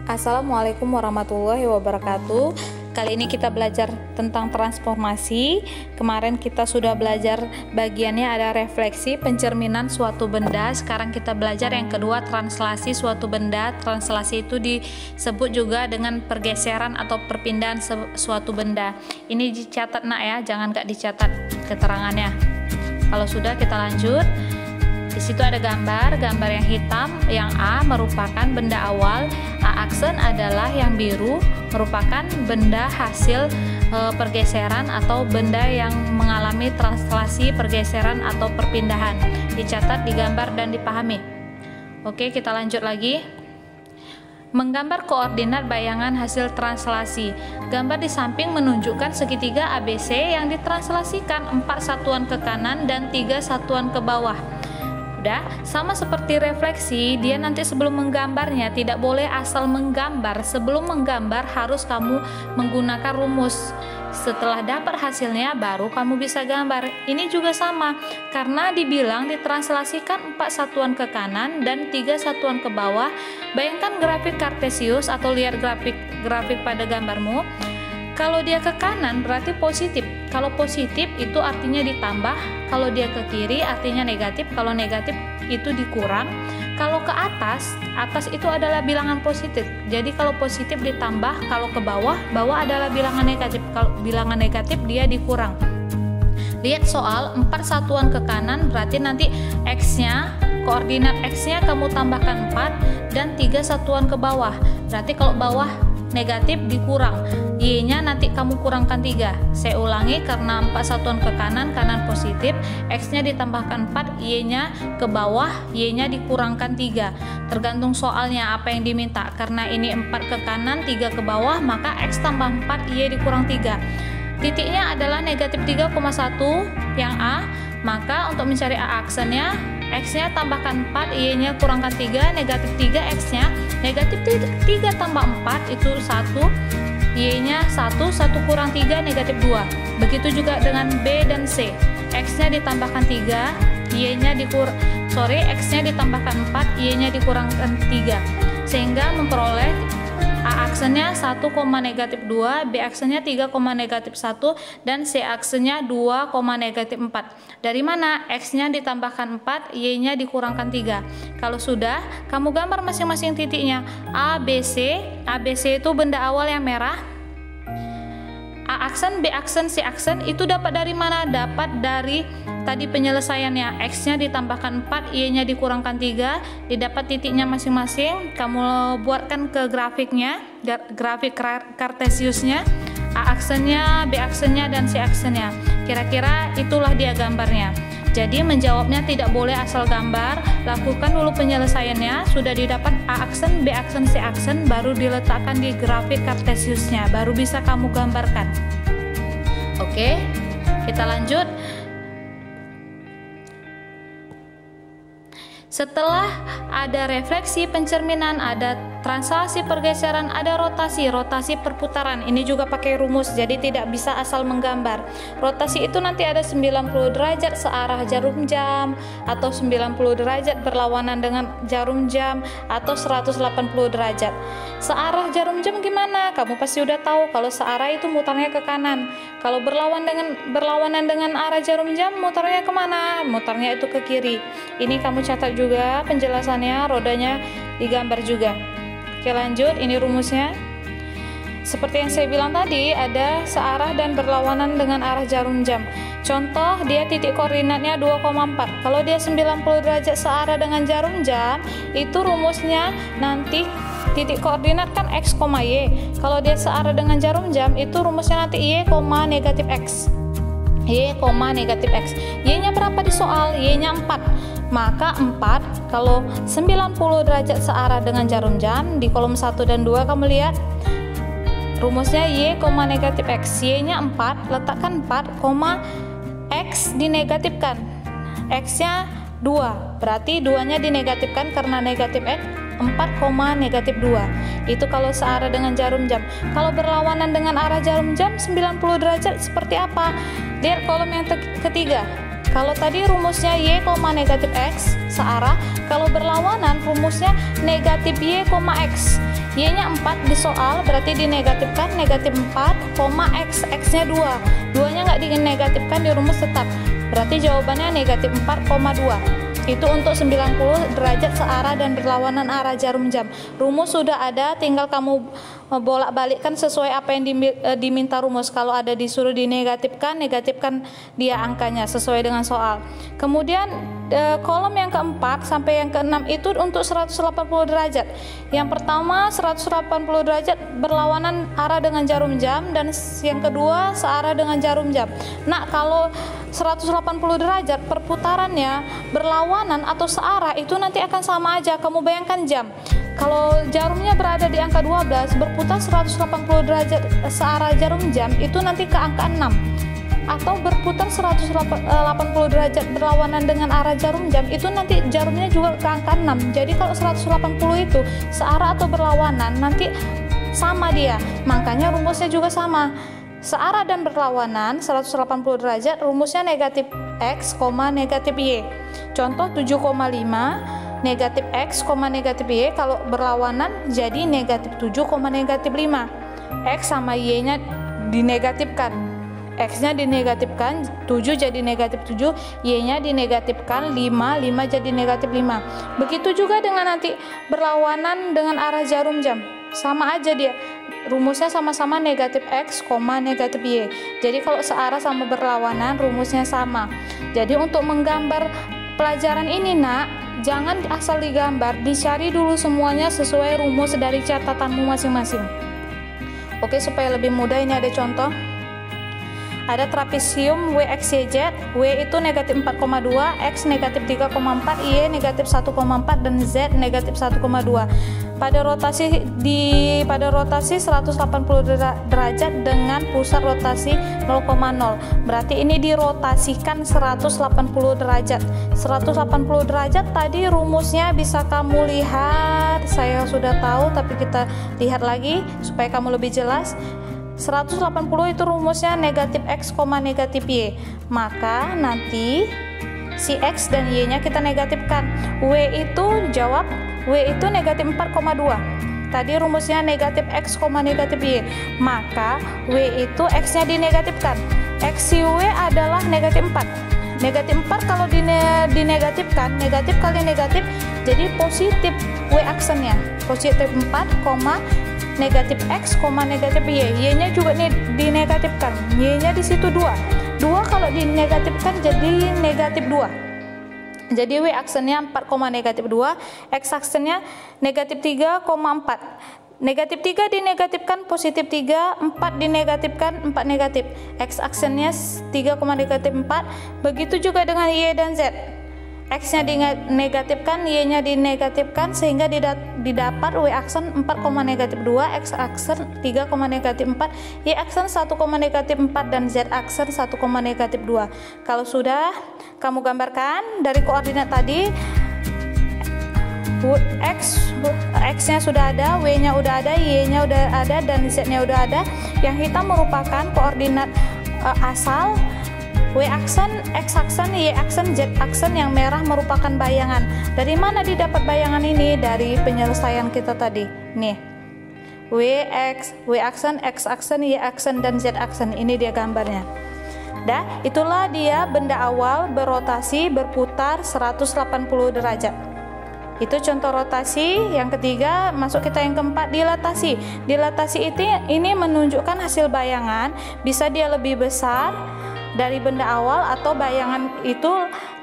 Assalamualaikum warahmatullahi wabarakatuh. Kali ini kita belajar tentang transformasi. Kemarin kita sudah belajar bagiannya ada refleksi, pencerminan suatu benda. Sekarang kita belajar yang kedua, translasi suatu benda. Translasi itu disebut juga dengan pergeseran atau perpindahan suatu benda. Ini dicatat nak ya, jangan gak dicatat keterangannya. Kalau sudah kita lanjut. Di situ ada gambar yang hitam, yang A merupakan benda awal, A aksen adalah yang biru, merupakan benda hasil pergeseran atau benda yang mengalami translasi, pergeseran atau perpindahan. Dicatat, digambar dan dipahami. Oke, kita lanjut lagi. Menggambar koordinat bayangan hasil translasi. Gambar di samping menunjukkan segitiga ABC yang ditranslasikan 4 satuan ke kanan dan 3 satuan ke bawah. Udah, sama seperti refleksi, dia nanti sebelum menggambarnya tidak boleh asal menggambar. Sebelum menggambar harus kamu menggunakan rumus. Setelah dapat hasilnya baru kamu bisa gambar. Ini juga sama, karena dibilang ditranslasikan 4 satuan ke kanan dan 3 satuan ke bawah. Bayangkan grafik Kartesius atau lihat grafik pada gambarmu. Kalau dia ke kanan berarti positif. Kalau positif itu artinya ditambah. Kalau dia ke kiri artinya negatif. Kalau negatif itu dikurang. Kalau ke atas itu adalah bilangan positif. Jadi kalau positif ditambah, kalau ke bawah adalah bilangan negatif. Kalau bilangan negatif dia dikurang. Lihat soal 4 satuan ke kanan berarti nanti X-nya, koordinat X-nya kamu tambahkan 4 dan 3 satuan ke bawah. Berarti kalau bawah negatif dikurang, Y-nya nanti kamu kurangkan 3. Saya ulangi, karena 4 satuan ke kanan positif, X-nya ditambahkan 4, Y-nya ke bawah, Y-nya dikurangkan 3. Tergantung soalnya apa yang diminta. Karena ini 4 ke kanan, 3 ke bawah, maka X tambah 4, Y dikurang 3. Titiknya adalah negatif 3,1 yang A. Maka untuk mencari A aksennya, X-nya tambahkan 4, Y-nya kurangkan 3, negatif 3, X-nya negatif 3 tambah 4 itu 1, Y-nya 1 kurang 3, negatif 2. Begitu juga dengan B dan C. X-nya ditambahkan 3, X-nya ditambahkan 4, Y-nya dikurangkan 3. Sehingga memperoleh A aksennya 1, negatif 2, B aksennya 3, negatif 1, dan C aksennya 2, negatif 4. Dari mana? X-nya ditambahkan 4, Y-nya dikurangkan 3. Kalau sudah, kamu gambar masing-masing titiknya. A, B, C. A, B, C itu benda awal yang merah. A aksen, B aksen, C aksen itu dapat dari mana? Dapat dari tadi penyelesaiannya. X-nya ditambahkan 4, Y-nya dikurangkan 3, didapat titiknya masing-masing. Kamu buatkan ke grafiknya, grafik Kartesiusnya. A aksennya, B aksennya, dan C aksennya. Kira-kira itulah dia gambarnya. Jadi menjawabnya tidak boleh asal gambar, lakukan dulu penyelesaiannya. Sudah didapat A aksen, B aksen, C aksen, baru diletakkan di grafik Kartesiusnya, baru bisa kamu gambarkan. Oke, kita lanjut. Setelah ada refleksi, pencerminan, ada translasi, pergeseran, ada rotasi perputaran. Ini juga pakai rumus, jadi tidak bisa asal menggambar. Rotasi itu nanti ada 90 derajat searah jarum jam, atau 90 derajat berlawanan dengan jarum jam, atau 180 derajat. Searah jarum jam gimana? Kamu pasti udah tahu, kalau searah itu mutarnya ke kanan. Kalau berlawanan dengan arah jarum jam, mutarnya kemana? Mutarnya itu ke kiri. Ini kamu catat juga penjelasannya, rodanya digambar juga. Oke, lanjut, ini rumusnya. Seperti yang saya bilang tadi, ada searah dan berlawanan dengan arah jarum jam. Contoh, dia titik koordinatnya 2,4. Kalau dia 90 derajat searah dengan jarum jam, itu rumusnya nanti titik koordinat kan X, Y. Kalau dia searah dengan jarum jam, itu rumusnya nanti Y, negatif X. Y, negatif X. Y-nya berapa di soal? Y-nya 4. Maka 4, kalau 90 derajat searah dengan jarum jam, di kolom 1 dan 2 kamu lihat rumusnya Y, negatif X. Y-nya 4, letakkan 4, X dinegatifkan. X-nya 2, berarti 2-nya dinegatifkan karena negatif X. 4, negatif 2. Itu kalau searah dengan jarum jam. Kalau berlawanan dengan arah jarum jam 90 derajat seperti apa? Lihat kolom yang ketiga. Kalau tadi rumusnya Y, negatif X searah, kalau berlawanan rumusnya negatif Y, X. Y-nya 4 di soal, berarti dinegatifkan negatif 4, X, X-nya 2. 2-nya nggak dinegatifkan di rumus tetap. Berarti jawabannya negatif 4,2. Itu untuk 90 derajat searah dan berlawanan arah jarum jam. Rumus sudah ada, tinggal kamu bolak-balikkan sesuai apa yang diminta rumus. Kalau ada disuruh dinegatifkan, negatifkan dia angkanya sesuai dengan soal. Kemudian kolom yang keempat sampai yang keenam itu untuk 180 derajat. Yang pertama 180 derajat berlawanan arah dengan jarum jam, dan yang kedua searah dengan jarum jam. Nah, kalau 180 derajat perputarannya berlawanan atau searah itu nanti akan sama aja. Kamu bayangkan jam. Kalau jarumnya berada di angka 12, berputar 180 derajat searah jarum jam itu nanti ke angka 6. Atau berputar 180 derajat berlawanan dengan arah jarum jam itu nanti jarumnya juga ke angka 6. Jadi kalau 180 itu searah atau berlawanan nanti sama dia. Makanya rumusnya juga sama. Searah dan berlawanan 180 derajat rumusnya negatif X, negatif Y. Contoh 7,5 negatif X, negatif Y, kalau berlawanan jadi negatif 7, negatif 5. X sama Y-nya dinegatifkan. X-nya dinegatifkan, 7 jadi negatif 7, Y-nya dinegatifkan 5, 5 jadi negatif 5. Begitu juga dengan nanti berlawanan dengan arah jarum jam. Sama aja dia. Rumusnya sama-sama negatif X, negatif Y. Jadi kalau searah sama berlawanan rumusnya sama. Jadi untuk menggambar pelajaran ini nak, jangan asal digambar, dicari dulu semuanya sesuai rumus dari catatanmu masing-masing. Oke, supaya lebih mudah ini ada contoh. Ada trapesium WXYZ, W itu negatif 4,2, X negatif 3,4, Y negatif 1,4, dan Z negatif 1,2. Pada rotasi 180 derajat dengan pusat rotasi 0,0. Berarti ini dirotasikan 180 derajat. 180 derajat tadi rumusnya bisa kamu lihat, saya sudah tahu tapi kita lihat lagi supaya kamu lebih jelas. 180 itu rumusnya negatif X, negatif Y. Maka nanti si X dan Y nya kita negatifkan. W itu jawab, W itu negatif 4,2. Tadi rumusnya negatif X, negatif Y. Maka W itu X nya dinegatifkan. X W adalah negatif 4. Negatif 4 kalau dinegatifkan, negatif kali negatif jadi positif W aksennya. Positif 4, negatif X, negatif Y. Y-nya juga dinegatifkan. Y-nya di situ 2. 2 kalau dinegatifkan jadi negatif 2. Jadi W aksennya 4, negatif 2, X aksennya negatif 3,4. Negatif 3 dinegatifkan positif 3, 4 dinegatifkan 4 negatif. X aksennya 3, negatif 4. Begitu juga dengan Y dan Z. X-nya dinegatifkan, Y-nya dinegatifkan sehingga didapat W aksen 4, negatif 2, X aksen 3, negatif 4, Y aksen 1, negatif 4, dan Z aksen 1, negatif 2. Kalau sudah kamu gambarkan dari koordinat tadi, X-nya sudah ada, W-nya udah ada, Y-nya udah ada, dan Z-nya udah ada. Yang hitam merupakan koordinat asal. W aksen, X aksen, Y aksen, Z aksen, yang merah merupakan bayangan. Dari mana didapat bayangan ini? Dari penyelesaian kita tadi. Nih. W aksen, X aksen, Y aksen, dan Z aksen. Ini dia gambarnya. Dah, itulah dia benda awal berotasi berputar 180 derajat. Itu contoh rotasi. Yang ketiga, masuk kita yang keempat, dilatasi. Dilatasi itu ini menunjukkan hasil bayangan, bisa dia lebih besar dari benda awal atau bayangan itu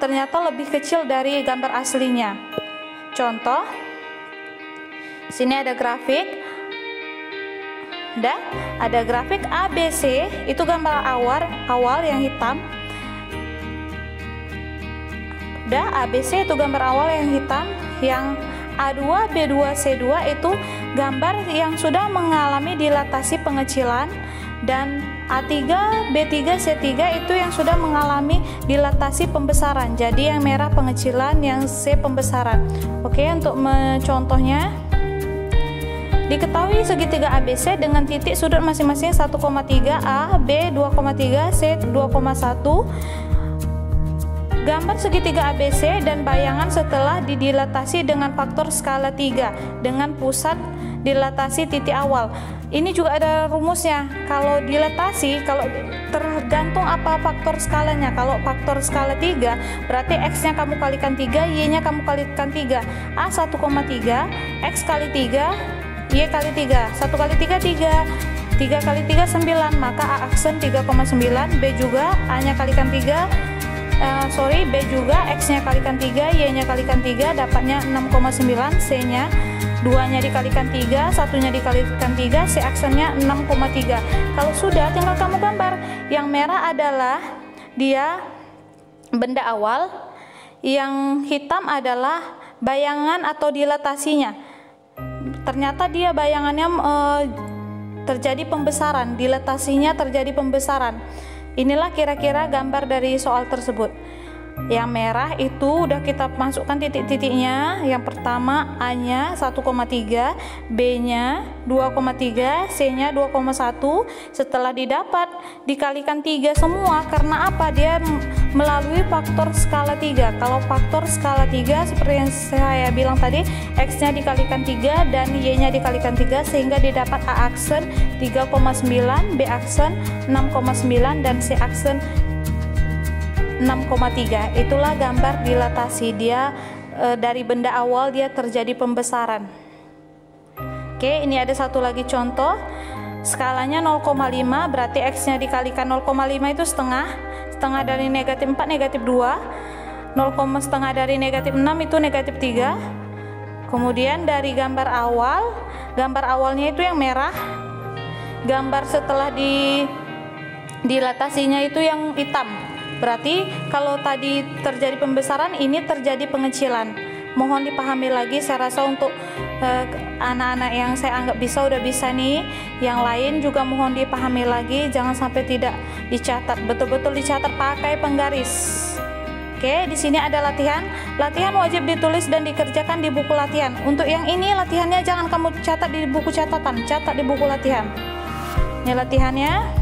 ternyata lebih kecil dari gambar aslinya. Contoh, sini ada grafik. Ada grafik ABC, itu gambar awal yang hitam. ABC itu gambar awal yang hitam. Yang A2, B2, C2 itu gambar yang sudah mengalami dilatasi pengecilan, dan A3, B3, C3 itu yang sudah mengalami dilatasi pembesaran. Jadi yang merah pengecilan, yang C pembesaran. Oke, untuk mencontohnya, diketahui segitiga ABC dengan titik sudut masing-masing 1,3, A, B 2,3, C 2,1. Gambar segitiga ABC dan bayangan setelah didilatasi dengan faktor skala 3 dengan pusat dilatasi titik awal. Ini juga ada rumusnya. Kalau dilatasi, kalau tergantung apa faktor skalanya. Kalau faktor skala 3, berarti X-nya kamu kalikan 3, Y-nya kamu kalikan 3. A 1,3, X kali 3, Y kali 3. 1 kali 3, 3. 3 kali 3, 9. Maka A aksen 3,9. B juga, A-nya kalikan 3. B juga, X-nya kalikan 3, Y-nya kalikan 3. Dapatnya 6,9. C-nya 2-nya dikalikan 3, 1-nya dikalikan 3, C aksennya 6,3. Kalau sudah, tinggal kamu gambar. Yang merah adalah dia benda awal, yang hitam adalah bayangan atau dilatasinya. Ternyata dia bayangannya terjadi pembesaran, dilatasinya terjadi pembesaran. Inilah kira-kira gambar dari soal tersebut. Yang merah itu udah kita masukkan titik-titiknya. Yang pertama A-nya 1,3, B-nya 2,3, C-nya 2,1. Setelah didapat dikalikan 3 semua. Karena apa? Dia melalui faktor skala 3. Kalau faktor skala 3 seperti yang saya bilang tadi, X-nya dikalikan 3 dan Y-nya dikalikan 3, sehingga didapat A aksen 3,9, B aksen 6,9 dan C aksen 6,3. Itulah gambar dilatasi. Dia dari benda awal dia terjadi pembesaran. Oke, ini ada satu lagi contoh. Skalanya 0,5, berarti X-nya dikalikan 0,5 itu setengah. Setengah dari negatif 4 negatif 2. 0,5 dari negatif 6 itu negatif 3. Kemudian dari gambar awalnya itu yang merah. Gambar setelah dilatasinya itu yang hitam. Berarti kalau tadi terjadi pembesaran, ini terjadi pengecilan. Mohon dipahami lagi, saya rasa untuk anak-anak yang saya anggap bisa udah bisa nih. Yang lain juga mohon dipahami lagi, jangan sampai tidak dicatat. Betul-betul dicatat, pakai penggaris. Oke, di sini ada latihan. Latihan wajib ditulis dan dikerjakan di buku latihan. Untuk yang ini latihannya jangan kamu catat di buku catatan, catat di buku latihan. Ini latihannya.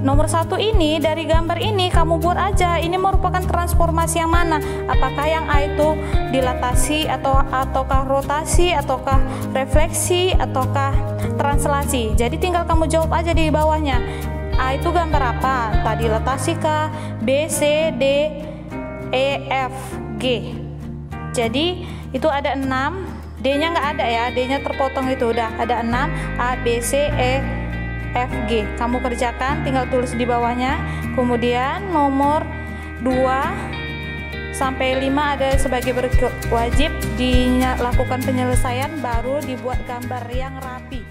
Nomor 1 ini, dari gambar ini kamu buat aja, ini merupakan transformasi yang mana? Apakah yang A itu dilatasi ataukah rotasi, ataukah refleksi, ataukah translasi? Jadi tinggal kamu jawab aja di bawahnya. A itu gambar apa? Tadi dilatasi kah? B, C, D, E, F, G. Jadi itu ada 6, D-nya nggak ada ya, D-nya terpotong itu, udah ada 6, A, B, C, E, F, G. Kamu kerjakan, tinggal tulis di bawahnya. Kemudian nomor 2 sampai 5 ada sebagai berikut. Wajib dilakukan penyelesaian, baru dibuat gambar yang rapi.